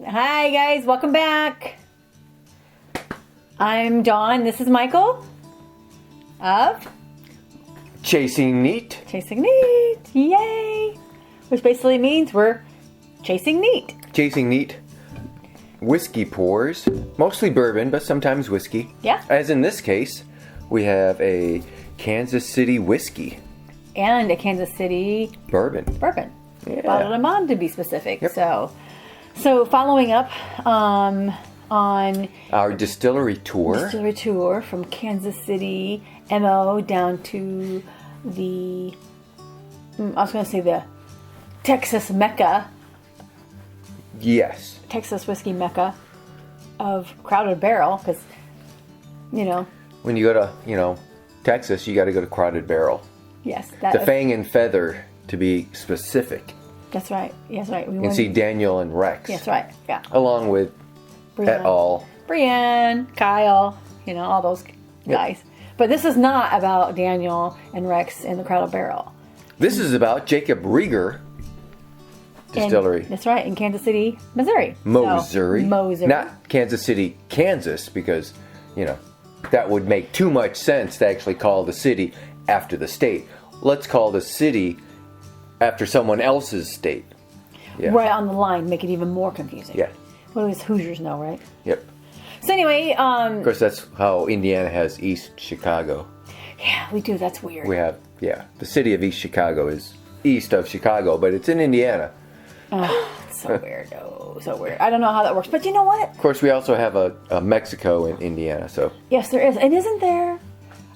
Hi guys, welcome back. I'm Dawn. This is Michael of Chasing Neat. Chasing Neat. Yay! Which basically means we're chasing neat. Chasing Neat. Whiskey pours, mostly bourbon, but sometimes whiskey. Yeah. As in this case, we have a Kansas City whiskey. And a Kansas City Bourbon. Yeah. Bottled and bond to be specific. Yep. So following up on our distillery tour from Kansas City, MO, down to the, I was going to say the Texas Mecca. Yes. Texas whiskey Mecca of Crowded Barrel, because, when you go to, Texas, you got to go to Crowded Barrel. Yes. The Fang and Feather, to be specific. That's right. Yes, right. You can see Daniel and Rex. That's right. Yeah. Along with Brienne. et al. Brienne, Kyle, all those guys. Yep. But this is not about Daniel and Rex in the Crowded Barrel. This is about Jacob Rieger Distillery. That's right, in Kansas City, Missouri. Missouri. Missouri. Not Kansas City, Kansas, because, that would make too much sense to actually call the city after the state. Let's call the city after someone else's state. Yeah. Right on the line, make it even more confusing. Yeah. What does Hoosiers know, right? Yep. So anyway, of course, that's how Indiana has East Chicago. Yeah, we do. That's weird. We have, the city of East Chicago is east of Chicago, but it's in Indiana. Oh, it's so weird. Oh, so weird. I don't know how that works, but you know what? Of course, we also have a Mexico in Indiana, so. Yes, there is. And isn't there,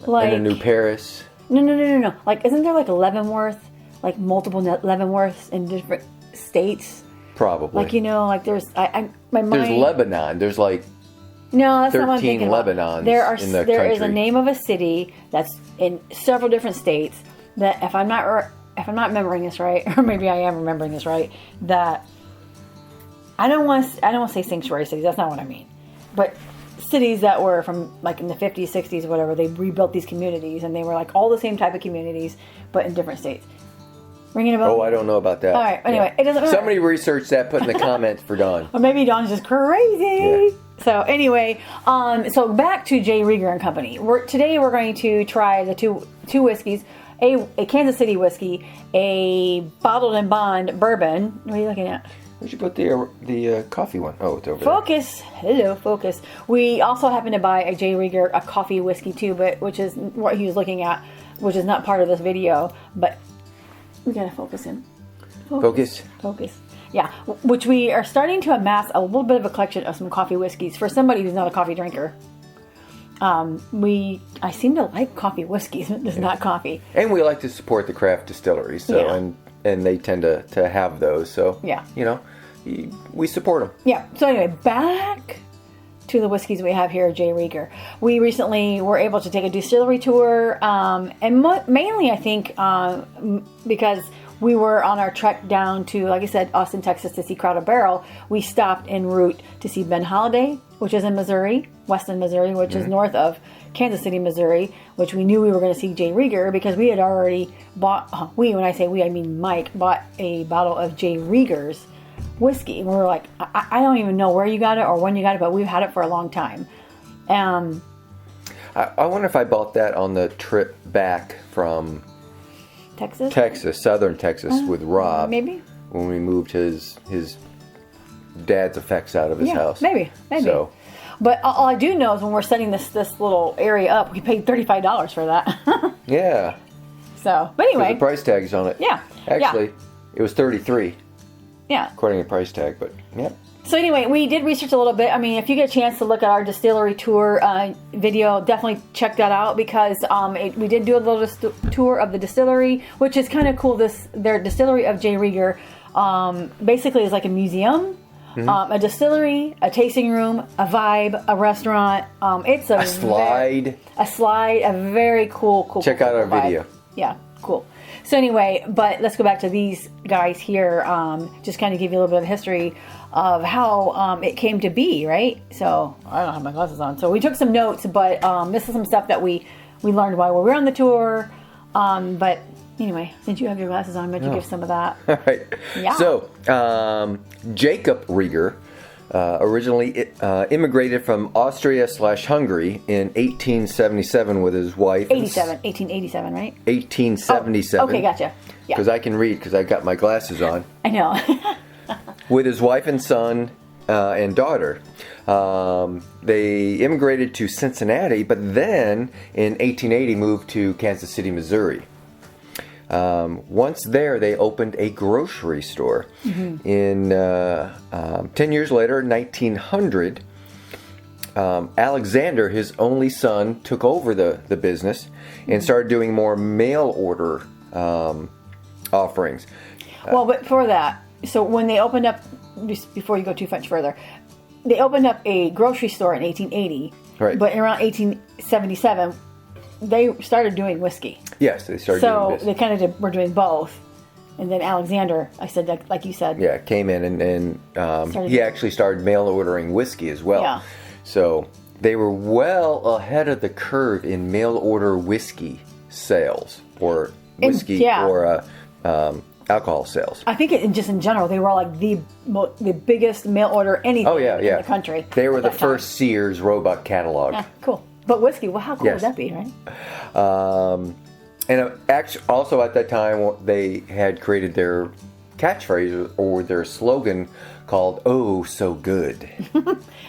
and a New Paris? No. Like, isn't there like a Leavenworth, like multiple Leavenworths in different states? Probably. Like there's, my mind. There's Lebanon. There's like no, that's 13 not what I'm thinking Lebanons in the There country. is a name of a city that's in several different states that if I'm not remembering this right, or maybe I am remembering this right, that I don't want to say sanctuary cities. That's not what I mean. But cities that were from like in the 50s, 60s, whatever, they rebuilt these communities and they were like all the same type of communities, but in different states. Ringing a bell? Oh, I don't know about that. All right. Anyway, It doesn't matter. Somebody research that. Put in the comments for Dawn. Or maybe Dawn's just crazy. Yeah. So anyway, so back to J. Rieger and Company. Today we're going to try the two whiskeys, a Kansas City whiskey, a bottled and bond bourbon. What are you looking at? We should put the coffee one. Oh, it's over Focus. Hello, focus. We also happen to buy a J. Rieger, a coffee whiskey too, but which is what he was looking at, which is not part of this video, but we gotta focus in. Focus. Yeah, which we are starting to amass a little bit of a collection of some coffee whiskeys for somebody who's not a coffee drinker. I seem to like coffee whiskeys, just not coffee. And we like to support the craft distilleries, so and they tend to have those. So we support them. Yeah. So anyway, back to the whiskeys we have here at J. Rieger. We recently were able to take a distillery tour, and mainly I think because we were on our trek down to, like I said, Austin, Texas to see Crowded Barrel. We stopped en route to see Ben Holiday, which is in Missouri, Weston, Missouri, which is north of Kansas City, Missouri, which we knew we were going to see J. Rieger because we had already bought, when I say we, I mean Mike, bought a bottle of J. Rieger's whiskey. And we were like, I don't even know where you got it or when you got it, but we've had it for a long time. I wonder if I bought that on the trip back from Texas, southern Texas with Rob. Maybe. When we moved his dad's effects out of his house. Maybe. So. But all I do know is when we're setting this little area up, we paid $35 for that. Yeah. So, but anyway. The price tag's on it. Yeah. Actually, it was $33. Yeah. According to the price tag, but yeah. So anyway, we did research a little bit. I mean, if you get a chance to look at our distillery tour video, definitely check that out because we did do a little tour of the distillery, which is kind of cool. Their distillery of J. Rieger basically is like a museum, a distillery, a tasting room, a vibe, a restaurant. It's a slide. A very cool. Check out our vibe. video. Yeah, cool. So anyway, but let's go back to these guys here. Just kind of give you a little bit of history of how it came to be, right? So I don't have my glasses on. So we took some notes, but this is some stuff that we learned while we were on the tour. But anyway, since you have your glasses on, why don't you give some of that? All right. Yeah. So Jacob Rieger originally immigrated from Austria/Hungary in 1877 with his wife. 1887, right? 1877. Oh, okay, gotcha. Yeah. Because I can read because I got my glasses on. I know. With his wife and son and daughter. They immigrated to Cincinnati, but then in 1880 moved to Kansas City, Missouri. Once there, they opened a grocery store. In 10 years later, 1900, Alexander, his only son, took over the business and started doing more mail order offerings. Well, but for that, so when they opened up, before you go too much further, they opened up a grocery store in 1880. Right. But around 1877, they started doing whiskey. Yes, they started doing this. So they kind of were doing both. And then Alexander, I said, like you said. Yeah, came in and he actually started mail ordering whiskey as well. Yeah. So they were well ahead of the curve in mail order whiskey sales or whiskey or alcohol sales. I think just in general, they were like the biggest mail order anything in the country. They were the first Sears Roebuck catalog. Yeah, cool. But whiskey, well, how cool would that be, right? And actually, also at that time, they had created their catchphrase or their slogan called "Oh, so good."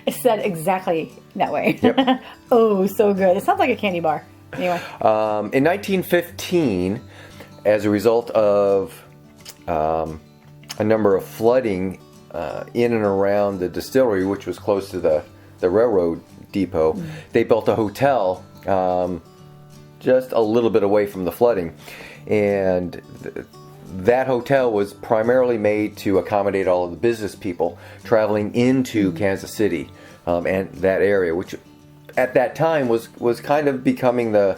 It's said exactly that way. Yep. Oh, so good. It sounds like a candy bar. Anyway. In 1915, as a result of a number of flooding in and around the distillery, which was close to the railroad depot, they built a hotel just a little bit away from the flooding. And that hotel was primarily made to accommodate all of the business people traveling into Kansas City and that area, which at that time was kind of becoming the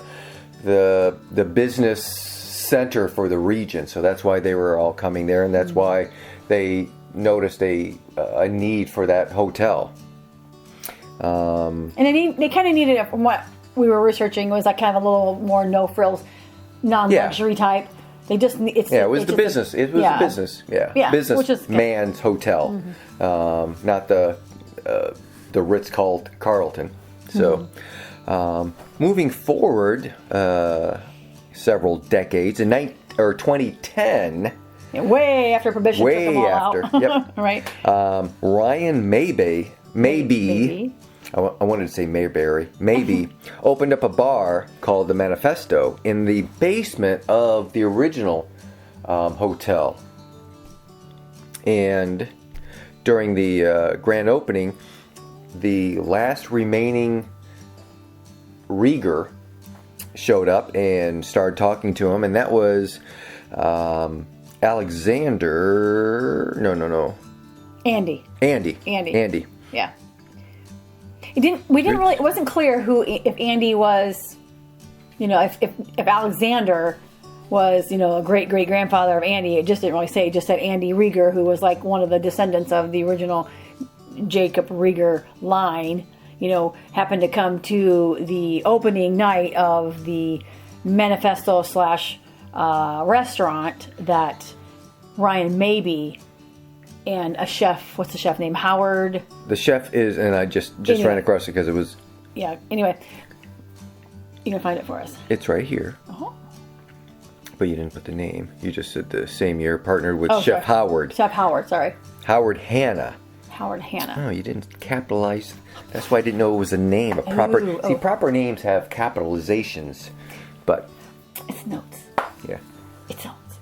business center for the region. So that's why they were all coming there, and that's why they noticed a need for that hotel. And they kind of needed it. From what we were researching, it was like kind of a little more no frills, non-luxury type. They just it was the business. It was a business. Yeah. Business man's hotel, not the Ritz-Carlton. So, moving forward several decades, in 2010. Way after Prohibition took them all out. Yep. Right. Ryan Maybe. I wanted to say Mayberry. Maybe opened up a bar called the Manifesto in the basement of the original hotel. And during the grand opening, the last remaining Rieger showed up and started talking to him, and that was Alexander. No. Andy. Yeah. It wasn't clear if Andy was, if Alexander was, a great grandfather of Andy. It just didn't really say. It just said Andy Rieger, who was like one of the descendants of the original Jacob Rieger line, happened to come to the opening night of the Manifesto / restaurant that Ryan Maybe and a chef, what's the chef name? Howard. The chef is, and I just ran across it because it was. Yeah. Anyway, you can find it for us. It's right here. Uh-huh. But you didn't put the name. You just said the same year partnered with Chef Howard. Chef Howard, sorry. Howard Hanna. Oh, you didn't capitalize. That's why I didn't know it was a name. See, proper names have capitalizations, but it's notes. Yeah.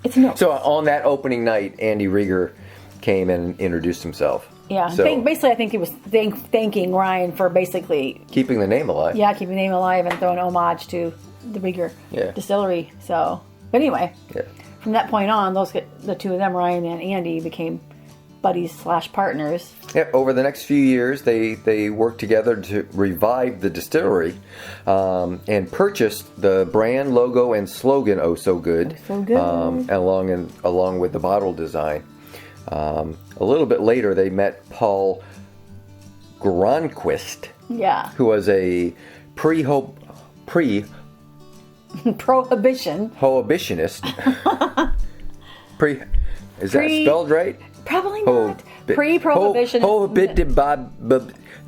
It's notes. So on that opening night, Andy Rieger came and introduced himself. Yeah. So, basically, I think he was thanking Ryan for basically keeping the name alive. Yeah, keeping the name alive and throwing homage to the Rieger Distillery. So, but anyway, from that point on, the two of them, Ryan and Andy, became buddies / partners. Yep. Over the next few years, they worked together to revive the distillery, and purchased the brand logo and slogan "Oh So Good," along with the bottle design. A little bit later, they met Paul Gronquist, who was a prohibitionist. Is that spelled right? Probably not. Pre-prohibition.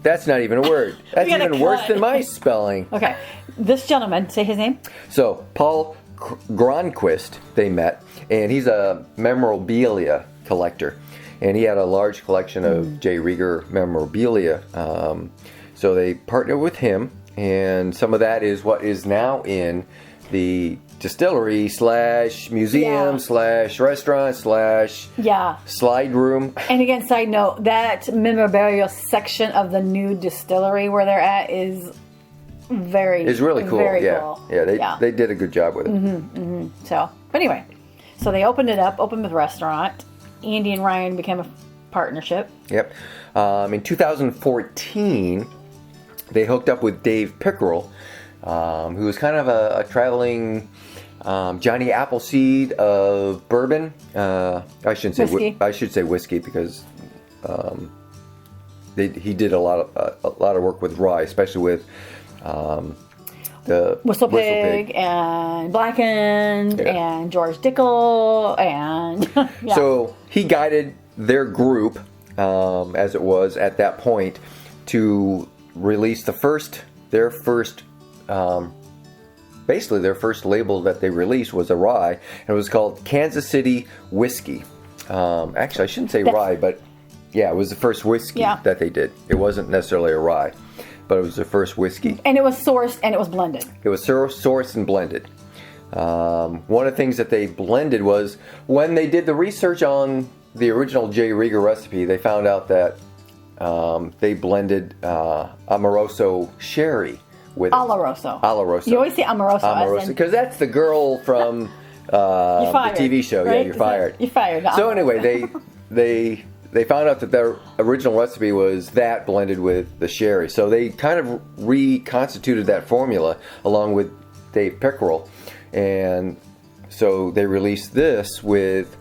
That's not even a word. That's We gotta even worse cut. than my spelling. Okay. This gentleman, say his name. So, Paul Gronquist, they met, and he's a memorabilia collector. And he had a large collection of J. Rieger memorabilia. So they partnered with him, and some of that is what is now in the distillery / museum / restaurant / Yeah. slide room. And again, side note, that memorabilia section of the new distillery where they're at is It's really cool. Very Yeah. cool. Yeah, they did a good job with it. So, but anyway, so they opened with a restaurant. Andy and Ryan became a partnership. Yep. In 2014, they hooked up with Dave Pickerel, who was kind of a traveling Johnny Appleseed of bourbon. I shouldn't say Whiskey. I should say whiskey because he did a lot of work with rye, especially with the Whistle Pig and Blackened and George Dickel and yeah. So he guided their group, as it was at that point, to release their first label that they released was a rye, and it was called Kansas City Whiskey. Actually, I shouldn't say rye, but yeah, it was the first whiskey that they did. It wasn't necessarily a rye, but it was the first whiskey. And it was sourced and it was blended. It was sourced and blended. One of the things that they blended was when they did the research on the original J. Rieger recipe, they found out that they blended Amoroso sherry with it. Oloroso. You always say Amoroso. Because that's the girl from the TV show. Right? Yeah, You're Fired. You're Fired. So anyway, they found out that their original recipe was that blended with the sherry. So they kind of reconstituted that formula along with Dave Pickerel. And so they released this with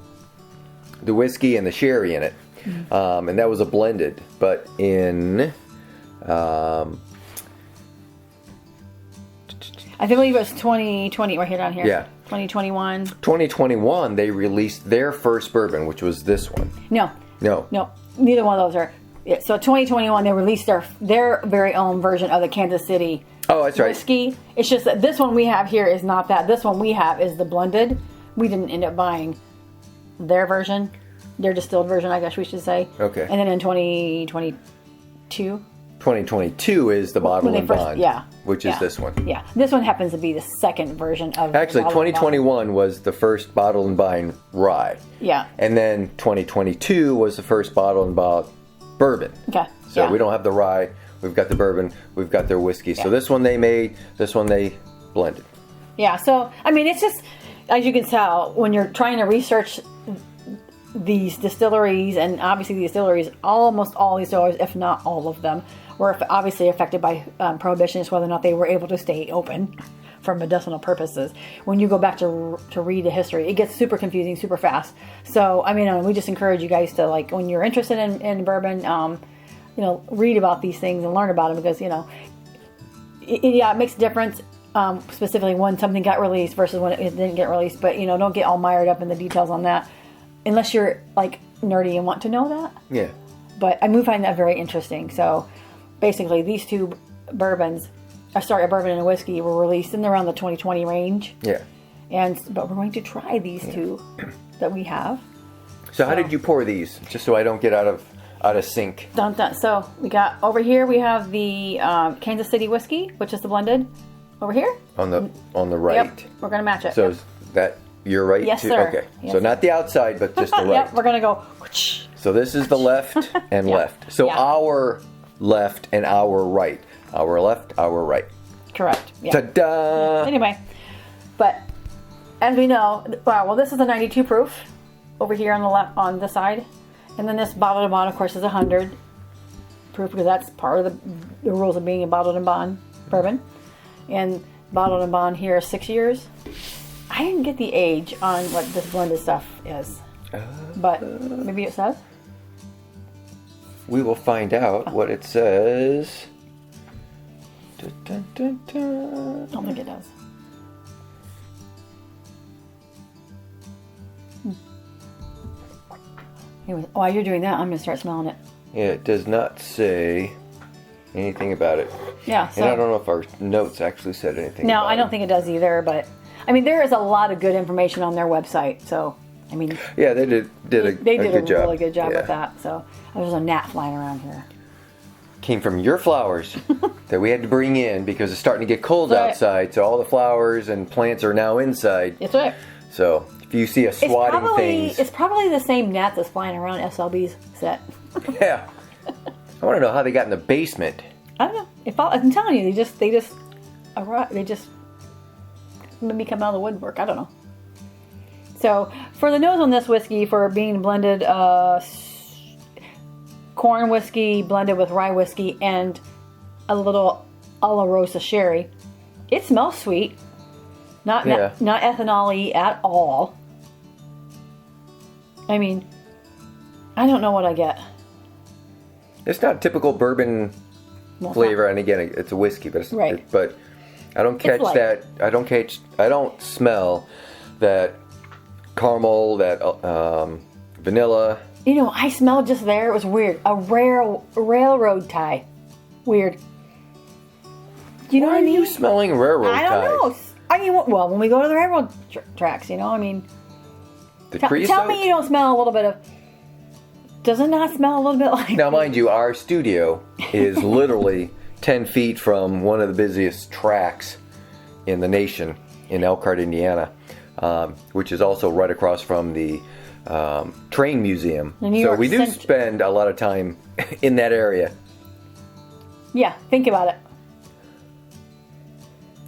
the whiskey and the sherry in it. And that was a blended. But in... I believe it was 2020, right here down here. Yeah. 2021. 2021, they released their first bourbon, which was this one. No, neither one of those are. Yeah, so 2021, they released their very own version of the Kansas City whiskey. It's just that this one we have here is not that. This one we have is the blended. We didn't end up buying their version, their distilled version, I guess we should say. Okay. And then in 2022. 2022 is the bottle and bond, which is this one. Yeah, this one happens to be the second version of. Actually, 2021 was the first bottle and bond rye. Yeah. And then 2022 was the first bottle and bond bourbon. Okay. So we don't have the rye. We've got the bourbon. We've got their whiskey. So this one they made. This one they blended. Yeah. So I mean, it's just as you can tell when you're trying to research these distilleries, and obviously the distilleries, almost all these distilleries, if not all of them, were obviously affected by prohibition, whether or not they were able to stay open for medicinal purposes. When you go back to read the history, it gets super confusing, super fast. So, I mean, we just encourage you guys to, like, when you're interested in bourbon, read about these things and learn about them because, it makes a difference, specifically when something got released versus when it didn't get released. But, don't get all mired up in the details on that unless you're, like, nerdy and want to know that. Yeah. But I do find that very interesting. So, basically, these two bourbons, a bourbon and a whiskey, were released in around the 2020 range. Yeah. But we're going to try these two that we have. So how did you pour these? Just so I don't get out of sync. Dun, dun. So we got over here. We have the Kansas City whiskey, which is the blended. Over here. On the right. Yep. We're going to match it. So is that your right? Yes, too? sir. Okay. Yes, so not the outside, but just the right. Yep. We're going to go. Whoosh. So this is the left and left. So our left and our right. Our left, our right. Correct. Yeah. Ta-da! Anyway, but as we know, this is a 92 proof over here on the left, on the side, and then this bottled and bond, of course, is 100 proof because that's part of the rules of being a bottled and bond bourbon. And bottled and bond here is 6 years. I didn't get the age on what this blended stuff is, but maybe it says. We will find out what it says. Dun, dun, dun. I don't think it does. Anyway, while you're doing that, I'm going to start smelling it. Yeah, it does not say anything about it. Yeah. So, and I don't know if our notes actually said anything no, about I don't think it does either, but I mean, there is a lot of good information on their website, so I mean, yeah, they did a good job. Really good job with that. So there's a gnat flying around here. Came from your flowers that we had to bring in because it's starting to get cold outside. So all the flowers and plants are now inside. That's right. So if you see a swatting things, it's probably the same gnat that's flying around SLB's set. Yeah, I want to know how they got in the basement. I don't know. I'm telling you, they just maybe come out of the woodwork. I don't know. So for the nose on this whiskey, for being blended, corn whiskey blended with rye whiskey and a little Olorosa sherry, it smells sweet. Not ethanol-y at all. I mean, I don't know what I get. It's not typical bourbon flavor, and again, it's a whiskey, but but I don't catch that. I don't smell that caramel, that vanilla. You know, I smelled just there. It was weird. A railroad tie. Weird. You know what I mean? Why are you smelling railroad tie? I don't know. I mean, well, when we go to the railroad tracks, you know, I mean. Tell me you don't smell a little bit of. Does it not smell a little bit like? Now, mind you, our studio is literally 10 feet from one of the busiest tracks in the nation in Elkhart, Indiana, which is also right across from the train museum. So we do spend a lot of time in that area. Yeah, think about it.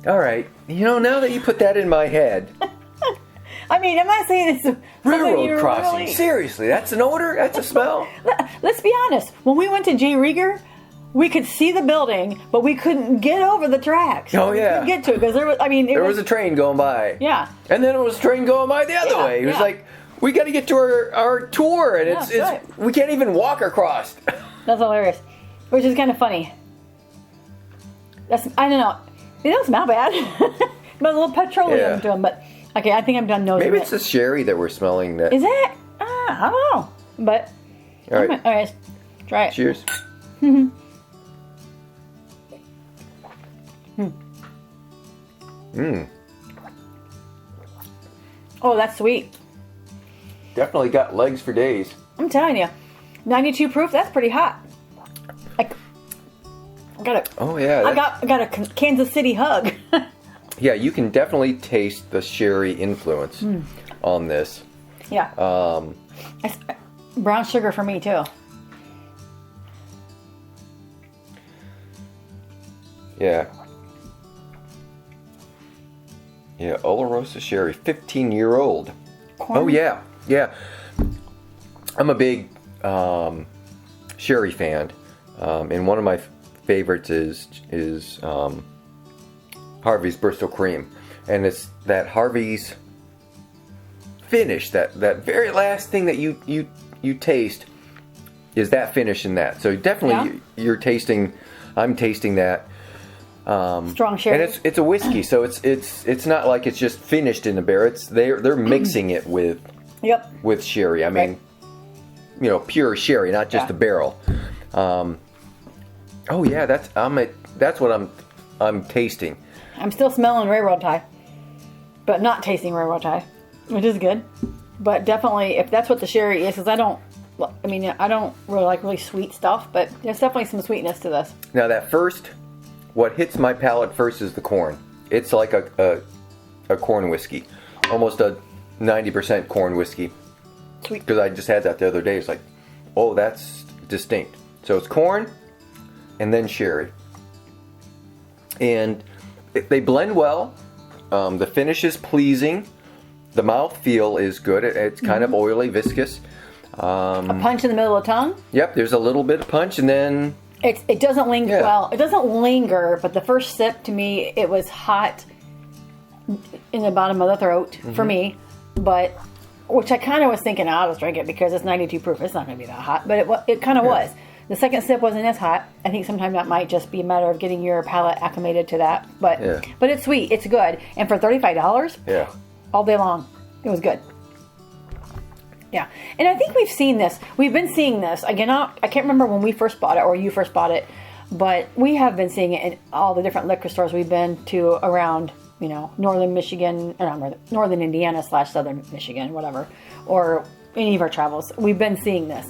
All right. You know, now that you put that in my head. I mean, I'm not saying it's railroad crossing. Really... Seriously, that's an odor? That's a smell? Let's be honest. When we went to J. Rieger, we could see the building, but we couldn't get over the tracks. Oh, yeah. We couldn't get to it because there was, there was a train going by. Yeah. And then there was a train going by the other way. It was like, we got to get to our tour, and it's we can't even walk across. That's hilarious. Which is kind of funny. I don't know. They don't smell bad. But a little petroleum to them, but... Okay, I think I'm done nosing. Maybe it's the sherry that we're smelling. That is it? I don't know. But all right, try it. Cheers. Oh, that's sweet. Definitely got legs for days. I'm telling you, 92 proof. That's pretty hot. I got it. Oh yeah. I got a Kansas City hug. Yeah, you can definitely taste the sherry influence on this. Yeah. Brown sugar for me too. Yeah. Yeah, Olorosa sherry, 15-year-old. Oh yeah, yeah. I'm a big sherry fan, and one of my favorites is Harvey's Bristol Cream, and it's that Harvey's finish, that very last thing that you taste is that finish in that. So definitely you're tasting. I'm tasting that strong sherry, and it's a whiskey, so it's not like it's just finished in the barrel. They're mixing it with sherry. I mean, you know, pure sherry, not just a barrel. Oh yeah, that's what I'm tasting. I'm still smelling railroad tie, but not tasting railroad tie, which is good. But definitely, if that's what the sherry is, because I don't really like really sweet stuff, but there's definitely some sweetness to this. Now what hits my palate first is the corn. It's like a corn whiskey, almost a 90% corn whiskey. Sweet. Because I just had that the other day. It's like, oh, that's distinct. So it's corn, and then sherry, and they blend well. The finish is pleasing. The mouthfeel is good. It's kind of oily, viscous. A punch in the middle of the tongue? Yep, there's a little bit of punch, and then... It doesn't linger. Well, it doesn't linger, but the first sip, to me, it was hot in the bottom of the throat for me. But, which I kind of was thinking, I'll just drink it because it's 92 proof. It's not going to be that hot. But it kind of was. The second sip wasn't as hot. I think sometimes that might just be a matter of getting your palate acclimated to that. But it's sweet. It's good. And for $35, all day long, it was good. Yeah, and I think we've seen this. We've been seeing this. Again, I can't remember when we first bought it or you first bought it, but we have been seeing it in all the different liquor stores we've been to around, northern Michigan, or not northern Indiana / southern Michigan, whatever, or any of our travels. We've been seeing this.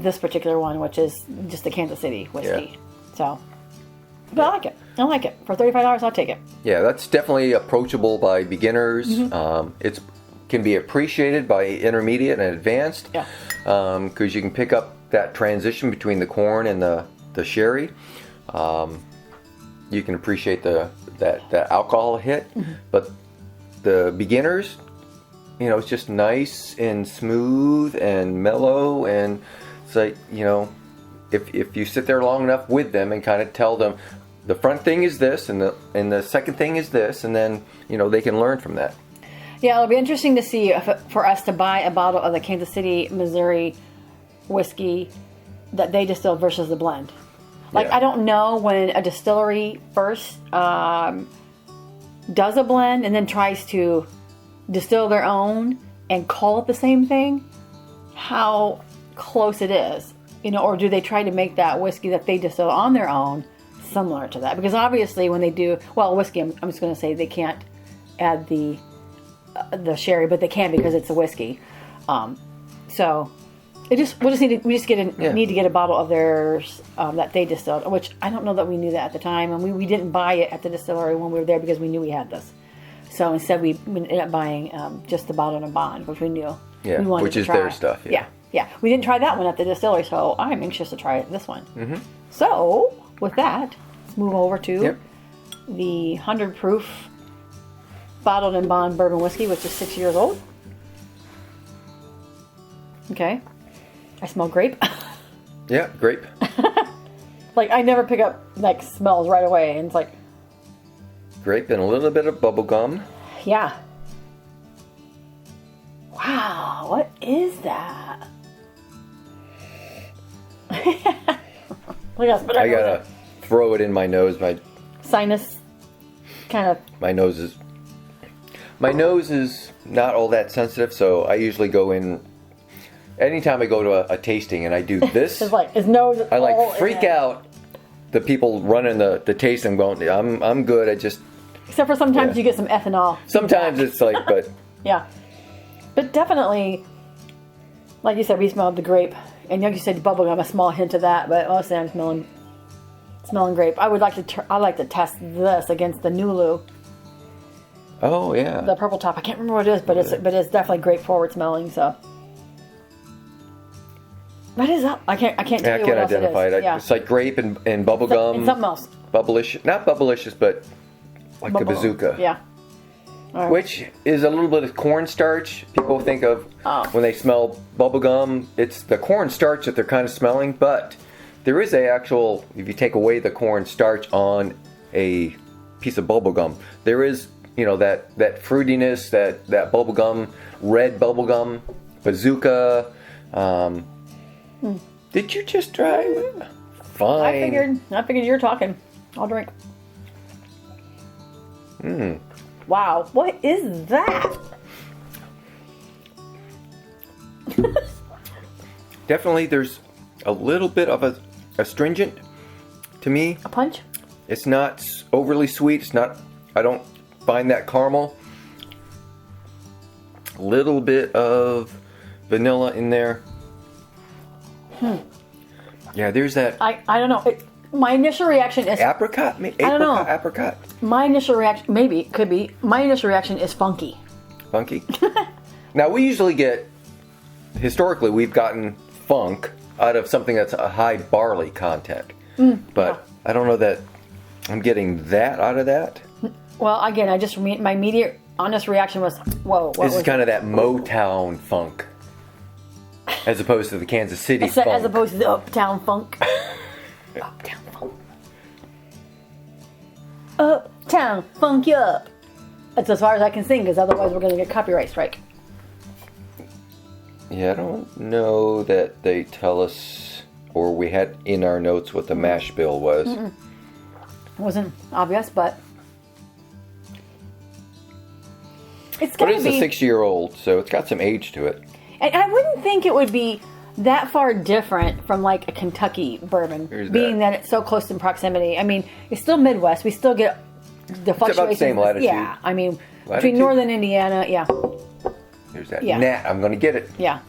This particular one, which is just the Kansas City whiskey. Yeah. So, but I like it. I like it. For $35, I'll take it. Yeah, that's definitely approachable by beginners. It's can be appreciated by intermediate and advanced. Yeah. Because you can pick up that transition between the corn and the sherry. You can appreciate that alcohol hit. But the beginners, it's just nice and smooth and mellow, and it's like, if you sit there long enough with them and kind of tell them the front thing is this and the second thing is this, and then they can learn from that. Yeah, it'll be interesting to see for us to buy a bottle of the Kansas City, Missouri whiskey that they distilled versus the blend. Like, I don't know when a distillery first does a blend and then tries to distill their own and call it the same thing, how close it is. Or do they try to make that whiskey that they distill on their own similar to that? Because obviously when they do, whiskey, I'm just going to say they can't add the sherry, but they can because it's a whiskey. So we just need to get a bottle of theirs that they distilled, which I don't know that we knew that at the time, and we didn't buy it at the distillery when we were there because we knew we had this. So instead we ended up buying just the bottle and a Bond, which we knew we wanted which to is try. their stuff. Yeah. We didn't try that one at the distillery, so I'm anxious to try this one. So with that, let's move over to the 100 proof bottled and Bond bourbon whiskey, which is 6 years old. Okay. I smell grape. Yeah, grape. Like, I never pick up, smells right away, and it's like... Grape and a little bit of bubble gum. Yeah. Wow, what is that? I gotta throw it in my nose. My sinus kind of... My nose is not all that sensitive, so I usually go in... Anytime I go to a tasting and I do this... It's like, his nose is I freak out the people running the tasting going, I'm good, I just... Except for sometimes you get some ethanol. Sometimes it's like, but... Yeah. But definitely, like you said, we smelled the grape. And like you said, bubblegum, a small hint of that. But mostly I'm smelling grape. I would like to I like to test this against the Nulu. Oh, yeah. The purple top. I can't remember what it is, but it's definitely grape forward smelling, so... What is that? I can't tell you what else identify it is. It's like grape and bubblegum. And something else. Bubblicious. Not bubblicious, but like the bazooka. Yeah. Right. Which is a little bit of cornstarch. People think of when they smell bubblegum, it's the cornstarch that they're kind of smelling, but there is if you take away the cornstarch on a piece of bubblegum, there is, that fruitiness, that bubblegum, red bubblegum, bazooka. Did you just try? Fine. I figured you were talking. I'll drink. Wow, what is that? Definitely, there's a little bit of a astringent to me. A punch? It's not overly sweet. It's not. I don't find that caramel. A little bit of vanilla in there. Yeah, there's that. I don't know. My initial reaction is apricot. I don't know. Apricot. My initial reaction, maybe it could be. My initial reaction is funky. Funky. Now we usually get. Historically, we've gotten funk out of something that's a high barley content, but I don't know that I'm getting that out of that. Well, again, my immediate honest reaction was, "Whoa!" This is kind of that Motown funk. As opposed to the Kansas City funk. As opposed to the Uptown Funk. Uptown Funk. Uptown Funk you up. That's as far as I can sing, because otherwise we're going to get copyright strike. Yeah, I don't know that they tell us, or we had in our notes what the mash bill was. It wasn't obvious, but... It's But going it's to be... a 6-year-old, so it's got some age to it. And I wouldn't think it would be that far different from like a Kentucky bourbon, being that it's so close in proximity. I mean, it's still Midwest. We still get the fluctuations. It's about the same latitude. Yeah, I mean, between northern Indiana, yeah. Here's that. Nah, I'm going to get it. Yeah.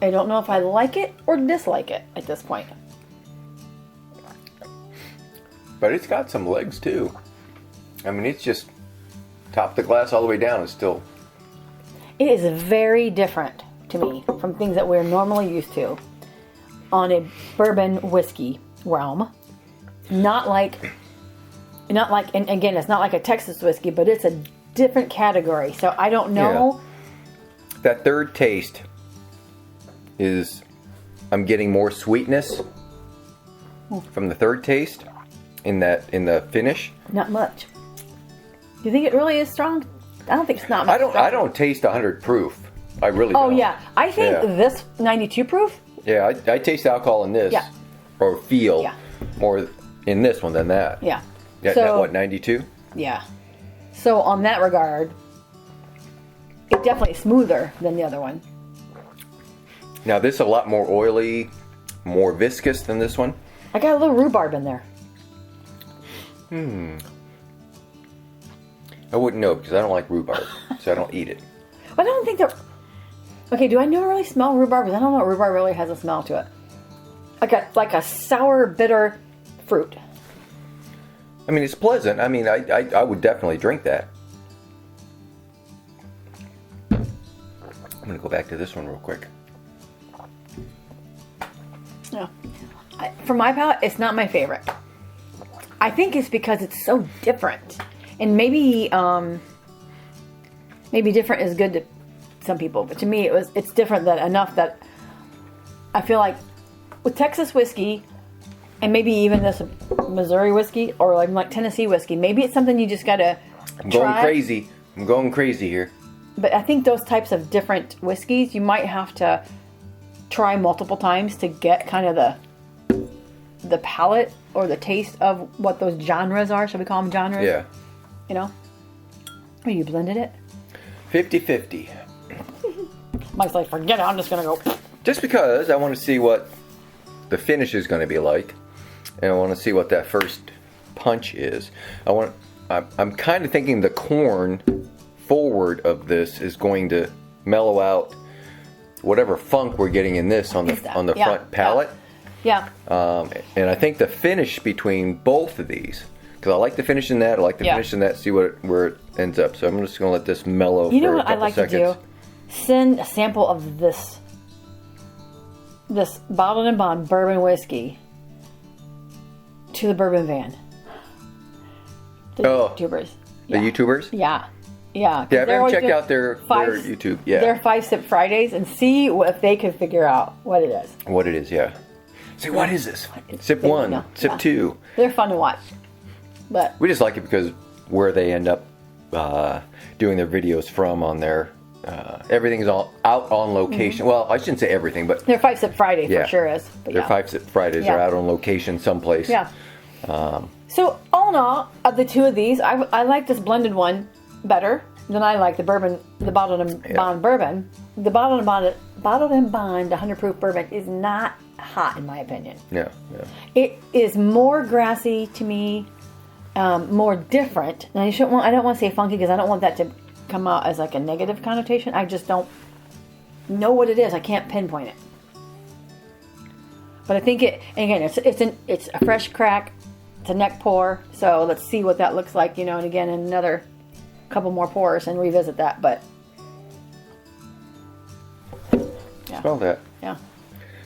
I don't know if I like it or dislike it at this point. But it's got some legs too. I mean, it's just top the glass all the way down. It's still... It is very different to me from things that we're normally used to on a bourbon whiskey realm. Not like, and again, it's not like a Texas whiskey, but it's a different category. So I don't know. Yeah. That third taste is, I'm getting more sweetness from the third taste in the finish. Not much. Do you think it really is strong? I don't think it's not much. I don't taste 100 proof. I really don't. Oh yeah, I think this 92 proof. Yeah, I taste alcohol in this. Yeah. Or feel more in this one than that. Yeah. Yeah, So, that, what, 92? Yeah. So on that regard, it's definitely smoother than the other one. Now this is a lot more oily, more viscous than this one. I got a little rhubarb in there. I wouldn't know because I don't like rhubarb, so I don't eat it. But I don't think they're... Okay, do I never really smell rhubarb? Because I don't know, rhubarb really has a smell to it. Like a sour, bitter fruit. I mean, it's pleasant. I mean, I would definitely drink that. I'm going to go back to this one real quick. Yeah. For my palate, it's not my favorite. I think it's because it's so different. And maybe different is good to some people, but to me it's different enough that I feel like with Texas whiskey and maybe even this Missouri whiskey or like Tennessee whiskey, maybe it's something you just gotta try. I'm going crazy here. But I think those types of different whiskeys you might have to try multiple times to get kind of the palate or the taste of what those genres are. Shall we call them genres? Yeah. You know? Oh, you blended it? 50-50. Mike's like, forget it, I'm just going to go. Just because I want to see what the finish is going to be like. And I want to see what that first punch is. I'm kind of thinking the corn forward of this is going to mellow out whatever funk we're getting in this on the front palate. Yeah. And I think the finish between both of these, because I like the finish in that, I like the finish in that, see where it ends up. So I'm just going to let this mellow for a couple seconds. You know what I like to do? Send a sample of this bottled and bond bourbon whiskey to the bourbon van. The YouTubers. The YouTubers? Yeah. Yeah. Yeah, I've never checked out their YouTube. Yeah. Their 5 Sip Fridays and see if they can figure out what it is. What it is, yeah. Say, what is this? Sip 1, Sip 2. They're fun to watch. But we just like it because where they end up doing their videos from on their... everything's all out on location. Well, I shouldn't say everything, but... Their 5 Sip Friday for sure is. But their 5 Sip Fridays are out on location someplace. Yeah. So, all in all, of the two of these, I like this blended one better than I like the bourbon, the bottled and bond bourbon. The bottled and bond 100 proof bourbon is not hot in my opinion. Yeah. It is more grassy to me, more different. And I don't want to say funky because I don't want that to come out as like a negative connotation. I just don't know what it is. I can't pinpoint it. But I think it's a fresh crack. It's a neck pour. So let's see what that looks like, and again in another couple more pours and revisit that. But yeah. Smell that. Yeah.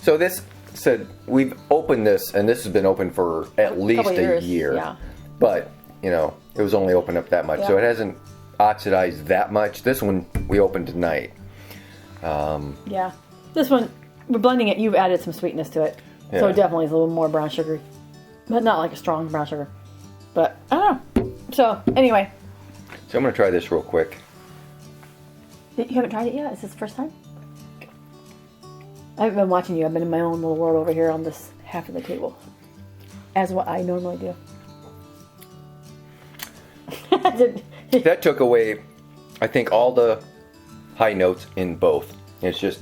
So this said we've opened this, and this has been open for at least a year. Yeah. But it was only opened up that much, so it hasn't oxidized that much. This one we opened tonight. Yeah. This one, we're blending it. You've added some sweetness to it, so it definitely is a little more brown sugar, but not like a strong brown sugar. But I don't know. So anyway. So I'm gonna try this real quick. You haven't tried it yet? Is this the first time? I haven't been watching you. I've been in my own little world over here on this half of the table, as what I normally do. That took away I think all the high notes in both. It's just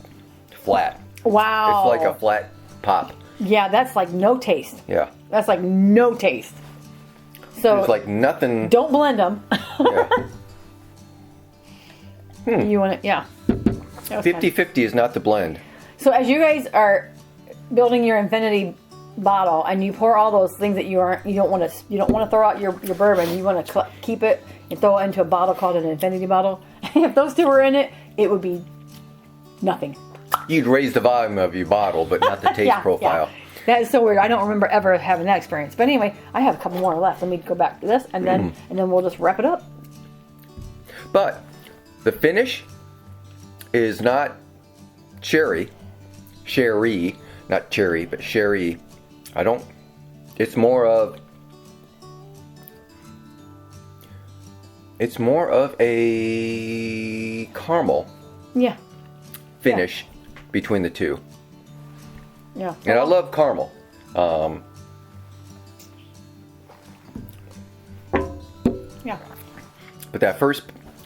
flat. Wow. It's like a flat pop. Yeah, that's like no taste. Yeah. That's like no taste. So There's like nothing. don't blend them. Yeah. You want it? Yeah. 50-50 is not the blend. So as you guys are building your infinity bottle and you pour all those things that you don't want to throw out your bourbon, you want to keep it and throw it into a bottle called an infinity bottle. If those two were in it, it would be nothing. You'd raise the volume of your bottle, but not the taste profile. Yeah. That is so weird. I don't remember ever having that experience. But anyway, I have a couple more left. Let me go back to this, and then we'll just wrap it up. But the finish is not sherry, not cherry, but sherry. It's more of a caramel finish between the two. Yeah. And I love caramel. Yeah. But that first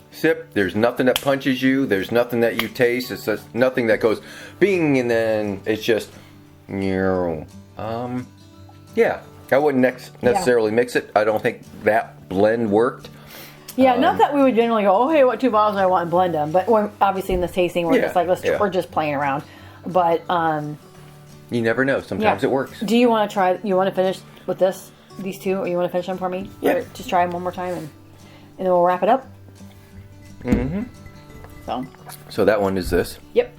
sip, there's nothing that punches you. There's nothing that you taste. It's just nothing that goes bing, and then it's just, yeah. I wouldn't necessarily mix it. I don't think that blend worked. Yeah, not that we would generally go, oh, hey, what 2 bottles do I want and blend them. But we're, obviously in this tasting, we're just like, we're just playing around. But you never know. Sometimes it works. Do you want to try? You want to finish with these two, or you want to finish them for me? Yeah. Or just try them one more time, and then we'll wrap it up. Mm-hmm. So that one is this. Yep.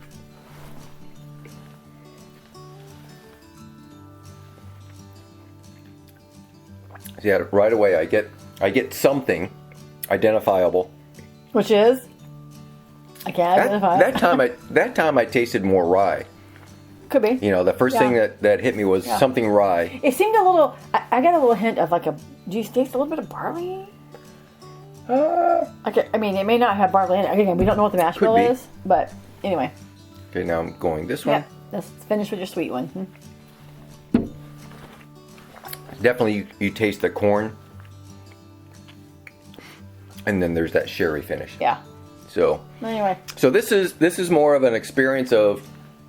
Yeah, right away I get something identifiable. Which is? I can't identify. That time I tasted more rye. Could be. You know, the first thing that hit me was something rye. It seemed a little. I got a little hint of like a. Do you taste a little bit of barley? Okay, I mean, it may not have barley in it. Again, we don't know what the mash bill is, but anyway. Okay, now I'm going this one. Yeah, let's finish with your sweet one. Definitely, you taste the corn, and then there's that sherry finish. Yeah. So anyway. So this is more of an experience of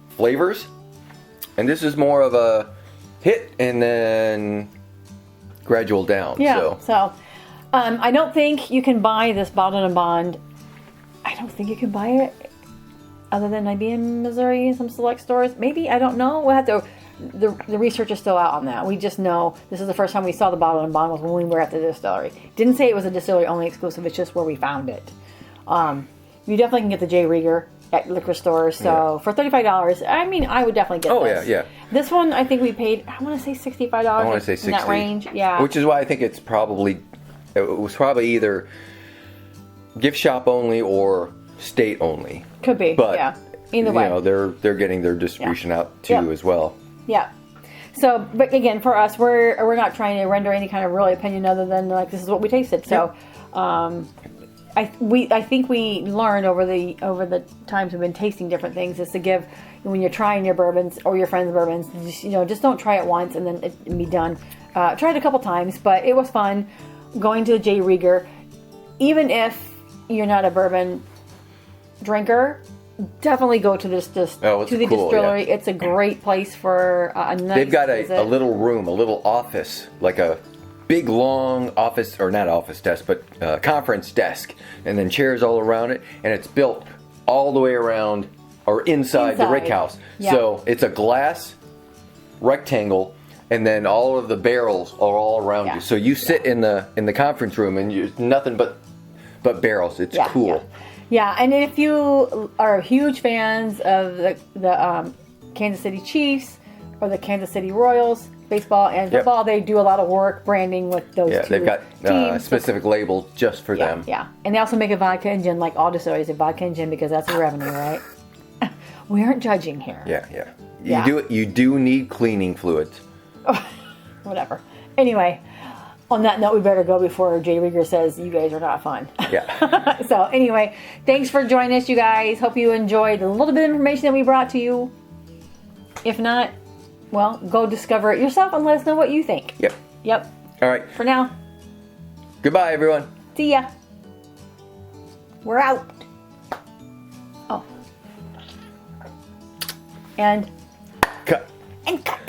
flavors, and this is more of a hit and then gradual down. Yeah. So I don't think you can buy this bottled and bond. I don't think you can buy it other than maybe in Missouri in some select stores. Maybe, I don't know. We'll have to. The research is still out on that. We just know this is the first time we saw the bottled and bond was when we were at the distillery. Didn't say it was a distillery only exclusive. It's just where we found it. You definitely can get the J. Rieger at liquor stores. So for $35, I mean, I would definitely get this. Yeah. This one, I think we paid, I want to say $65. I want to say 60. In that range, yeah. Which is why I think it was probably either gift shop only or state only. Could be, but, yeah. Either way. You know, they're getting their distribution out too as well. Yeah. So, but again, for us, we're not trying to render any kind of real opinion other than like this is what we tasted. So, I think we learned over the times we've been tasting different things is to give when you're trying your bourbons or your friends' bourbons, just don't try it once and then it be done. Try it a couple times, but it was fun going to J. Rieger. Even if you're not a bourbon drinker, definitely go to the distillery. Yeah. It's a great place for a nice They've got visit. a little room, a little office, like a big long office, or not office desk, but conference desk, and then chairs all around it, and it's built all the way around or inside the rick house. Yeah. So it's a glass rectangle, and then all of the barrels are all around you. So you sit in the conference room, and you're nothing but barrels. It's cool. Yeah, and if you are huge fans of the Kansas City Chiefs or the Kansas City Royals, baseball and football, they do a lot of work branding with those two teams. They've got specific labels just for them. Yeah, and they also make a vodka and gin, like all distilleries, a vodka and gin because that's the revenue, right? We aren't judging here. Yeah. You do need cleaning fluids. Whatever. Anyway. On that note, we better go before J. Rieger says you guys are not fun. Yeah. So anyway, thanks for joining us, you guys. Hope you enjoyed a little bit of information that we brought to you. If not, well, go discover it yourself and let us know what you think. Yep. All right. For now. Goodbye, everyone. See ya. We're out. Oh. And Cut. cut.